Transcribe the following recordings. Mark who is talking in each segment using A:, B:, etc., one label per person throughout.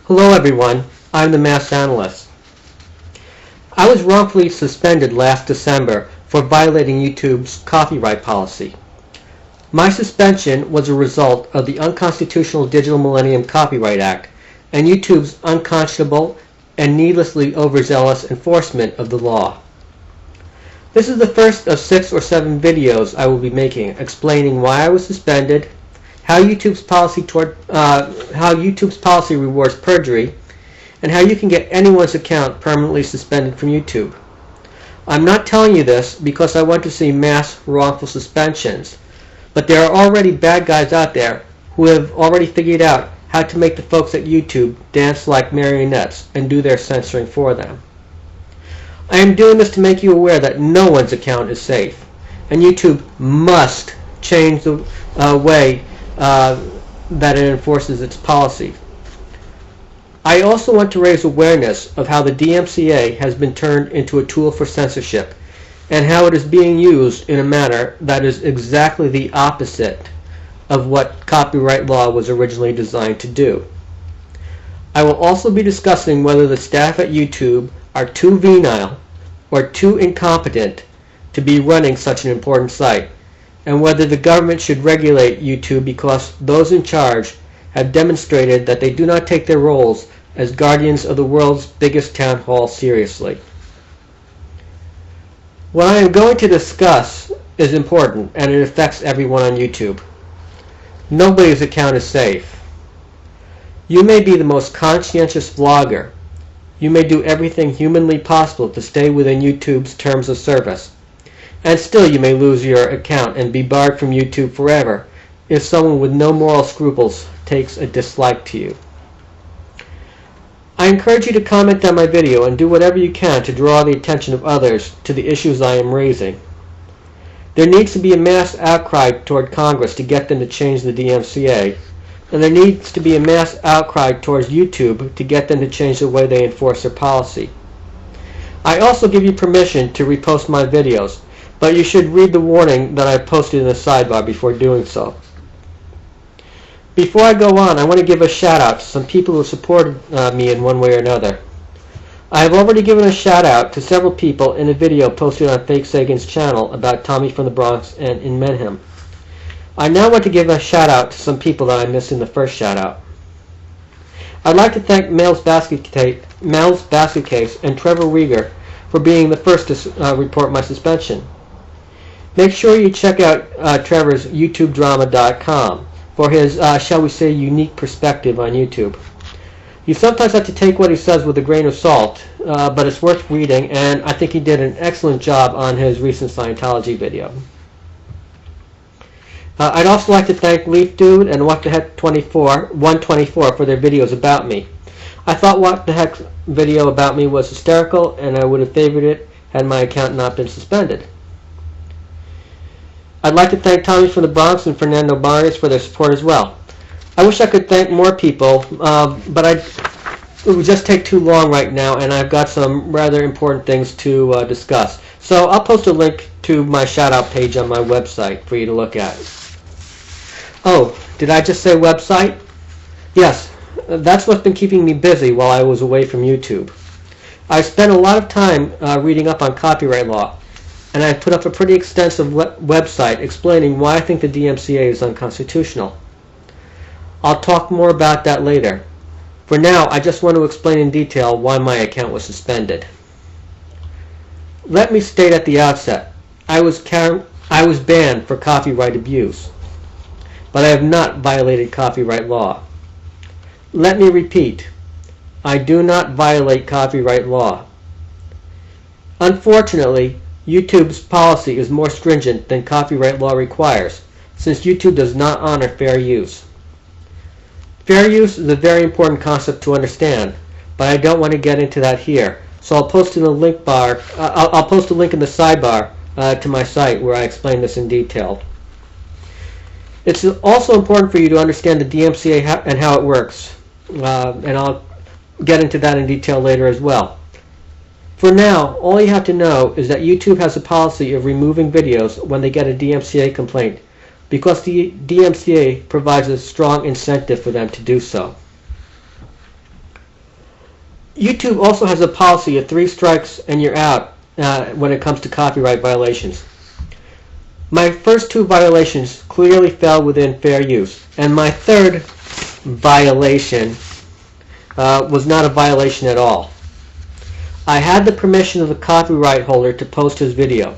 A: Hello everyone, I'm the Masked Analyst. I was wrongfully suspended last December for violating YouTube's copyright policy. My suspension was a result of the unconstitutional Digital Millennium Copyright Act and YouTube's unconscionable and needlessly overzealous enforcement of the law. This is the first of 6 or 7 videos I will be making explaining why I was suspended, how YouTube's policy rewards perjury, and how you can get anyone's account permanently suspended from YouTube. I'm not telling you this because I want to see mass wrongful suspensions, but there are already bad guys out there who have already figured out how to make the folks at YouTube dance like marionettes and do their censoring for them. I am doing this to make you aware that no one's account is safe, and YouTube must change the way that it enforces its policy. I also want to raise awareness of how the DMCA has been turned into a tool for censorship and how it is being used in a manner that is exactly the opposite of what copyright law was originally designed to do. I will also be discussing whether the staff at YouTube are too venal or too incompetent to be running such an important site, and whether the government should regulate YouTube because those in charge have demonstrated that they do not take their roles as guardians of the world's biggest town hall seriously. What I am going to discuss is important, and it affects everyone on YouTube. Nobody's account is safe. You may be the most conscientious vlogger. You may do everything humanly possible to stay within YouTube's terms of service. And still you may lose your account and be barred from YouTube forever if someone with no moral scruples takes a dislike to you. I encourage you to comment on my video and do whatever you can to draw the attention of others to the issues I am raising. There needs to be a mass outcry toward Congress to get them to change the DMCA, and there needs to be a mass outcry towards YouTube to get them to change the way they enforce their policy. I also give you permission to repost my videos, but you should read the warning that I posted in the sidebar before doing so. Before I go on, I want to give a shout out to some people who supported me in one way or another. I have already given a shout out to several people in a video posted on Fake Sagan's channel about Tommy from the Bronx and in Menham. I now want to give a shout out to some people that I missed in the first shout out. I'd like to thank Mel's Basket Case and Trevor Rieger for being the first to report my suspension. Make sure you check out Trevor's YouTubedrama.com for his, shall we say, unique perspective on YouTube. You sometimes have to take what he says with a grain of salt, but it's worth reading, and I think he did an excellent job on his recent Scientology video. I'd also like to thank Leaf Dude and What the Heck 124 for their videos about me. I thought What the Heck video about me was hysterical, and I would have favored it had my account not been suspended. I'd like to thank Tommy from the Bronx and Fernando Barrios for their support as well. I wish I could thank more people, but it would just take too long right now, and I've got some rather important things to discuss. So I'll post a link to my shout-out page on my website for you to look at. Oh, did I just say website? Yes, that's what's been keeping me busy while I was away from YouTube. I spent a lot of time reading up on copyright law, and I put up a pretty extensive website explaining why I think the DMCA is unconstitutional. I'll talk more about that later. For now, I just want to explain in detail why my account was suspended. Let me state at the outset, I was banned for copyright abuse, but I have not violated copyright law. Let me repeat, I do not violate copyright law. Unfortunately, YouTube's policy is more stringent than copyright law requires, since YouTube does not honor fair use. Fair use is a very important concept to understand, but I don't want to get into that here, so I'll post in the link bar. I'll post a link in the sidebar to my site where I explain this in detail. It's also important for you to understand the DMCA and how it works, and I'll get into that in detail later as well. For now, all you have to know is that YouTube has a policy of removing videos when they get a DMCA complaint, because the DMCA provides a strong incentive for them to do so. YouTube also has a policy of 3 strikes and you're out when it comes to copyright violations. My first 2 violations clearly fell within fair use, and my third violation was not a violation at all. I had the permission of the copyright holder to post his video.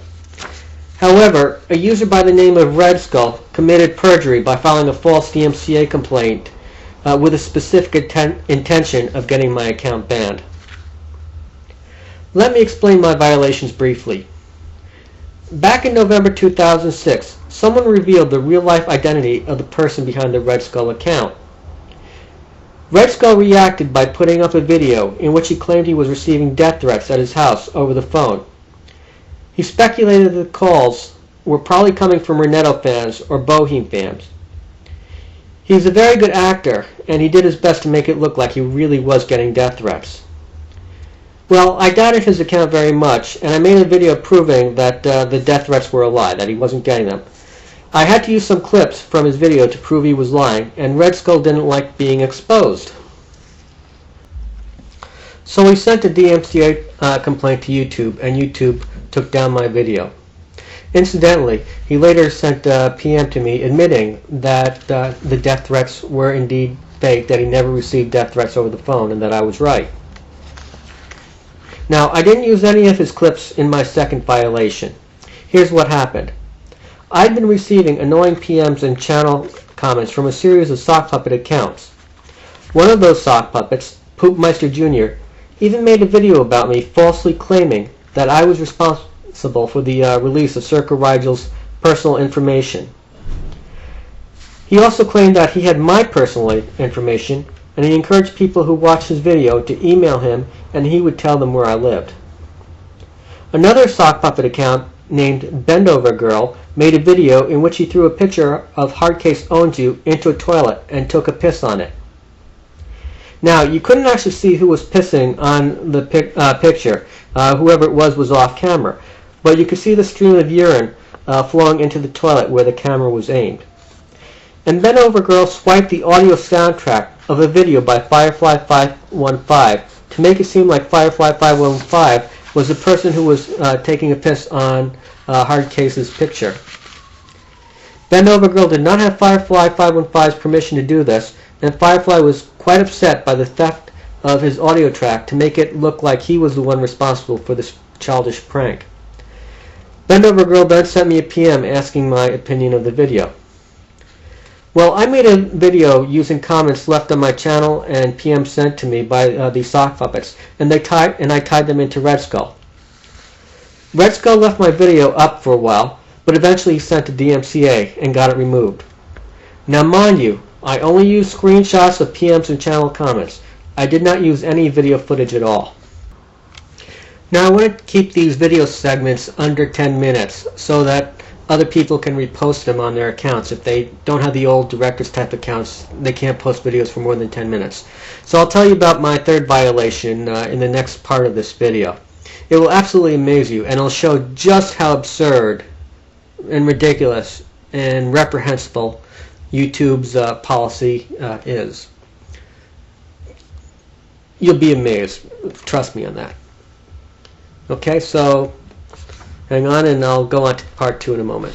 A: However, a user by the name of Red Skull committed perjury by filing a false DMCA complaint with a specific intention of getting my account banned. Let me explain my violations briefly. Back in November 2006, someone revealed the real-life identity of the person behind the Red Skull account. Red Skull reacted by putting up a video in which he claimed he was receiving death threats at his house over the phone. He speculated that the calls were probably coming from Renetto fans or Boheme fans. He's a very good actor, and he did his best to make it look like he really was getting death threats. Well, I doubted his account very much, and I made a video proving that the death threats were a lie, that he wasn't getting them. I had to use some clips from his video to prove he was lying, and Red Skull didn't like being exposed. So he sent a DMCA complaint to YouTube, and YouTube took down my video. Incidentally, he later sent a PM to me admitting that the death threats were indeed fake, that he never received death threats over the phone, and that I was right. Now, I didn't use any of his clips in my second violation. Here's what happened. I'd been receiving annoying PMs and channel comments from a series of sock puppet accounts. One of those sock puppets, Poopmeister Jr., even made a video about me falsely claiming that I was responsible for the release of Circa Rigel's personal information. He also claimed that he had my personal information, and he encouraged people who watched his video to email him and he would tell them where I lived. Another sock puppet account named Bendover Girl made a video in which he threw a picture of Hardcase Owns You into a toilet and took a piss on it. Now, you couldn't actually see who was pissing on the picture. Whoever it was off camera. But you could see the stream of urine flowing into the toilet where the camera was aimed. And Bendover Girl swiped the audio soundtrack of a video by Firefly 515 to make it seem like Firefly 515 was the person who was taking a piss on Hardcase's picture. Bendover Girl did not have Firefly 515's permission to do this, and Firefly was quite upset by the theft of his audio track to make it look like he was the one responsible for this childish prank. Bendover Girl then sent me a PM asking my opinion of the video. Well, I made a video using comments left on my channel and PM sent to me by these sock puppets, and I tied them into Red Skull. Red Skull left my video up for a while, but eventually he sent to DMCA and got it removed. Now mind you, I only used screenshots of PMs and channel comments. I did not use any video footage at all. Now I want to keep these video segments under 10 minutes so that other people can repost them on their accounts. If they don't have the old directors type accounts, they can't post videos for more than 10 minutes. So I'll tell you about my third violation in the next part of this video. It will absolutely amaze you, and it'll show just how absurd and ridiculous and reprehensible YouTube's policy is. You'll be amazed. Trust me on that. Okay, so hang on and I'll go on to part 2 in a moment.